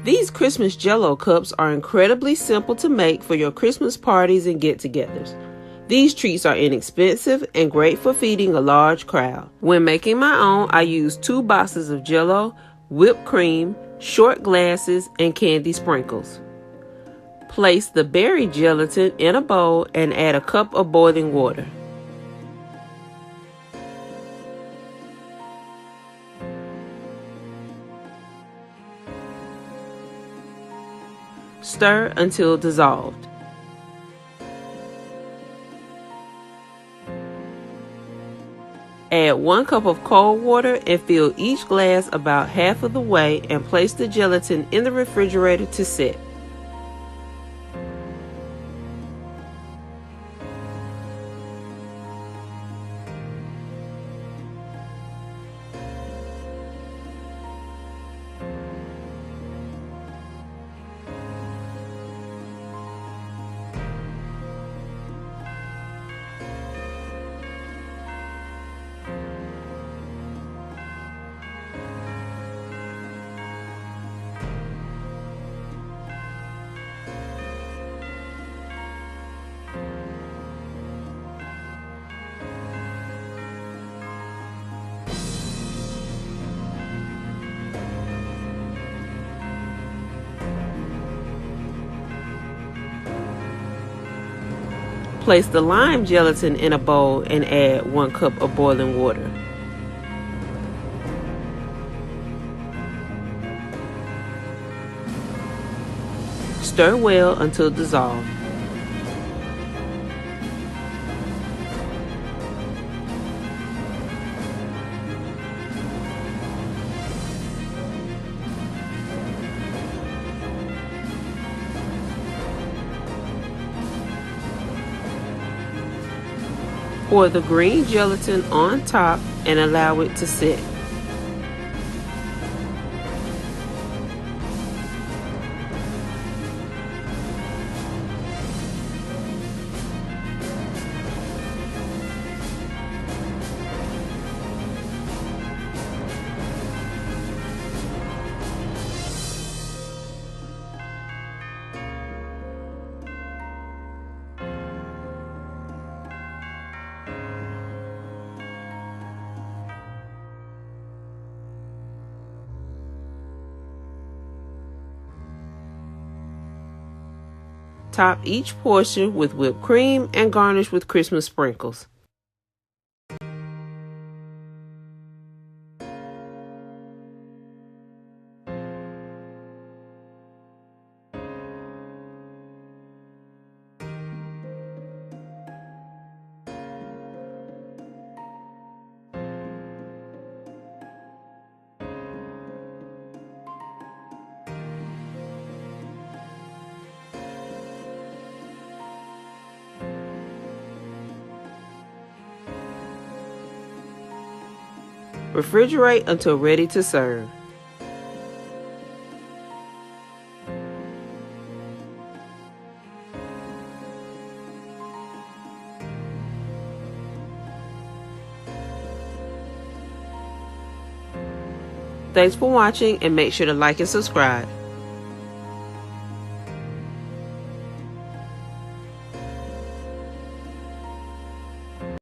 These Christmas Jell-O cups are incredibly simple to make for your Christmas parties and get-togethers. These treats are inexpensive and great for feeding a large crowd. When making my own, I use 2 boxes of Jell-O, whipped cream, short glasses, and candy sprinkles. Place the berry gelatin in a bowl and add a cup of boiling water. Stir until dissolved. Add 1 cup of cold water and fill each glass about half of the way and place the gelatin in the refrigerator to set. Place the lime gelatin in a bowl and add 1 cup of boiling water. Stir well until dissolved. Pour the green gelatin on top and allow it to sit. Top each portion with whipped cream and garnish with Christmas sprinkles. Refrigerate until ready to serve. Thanks for watching and make sure to like and subscribe.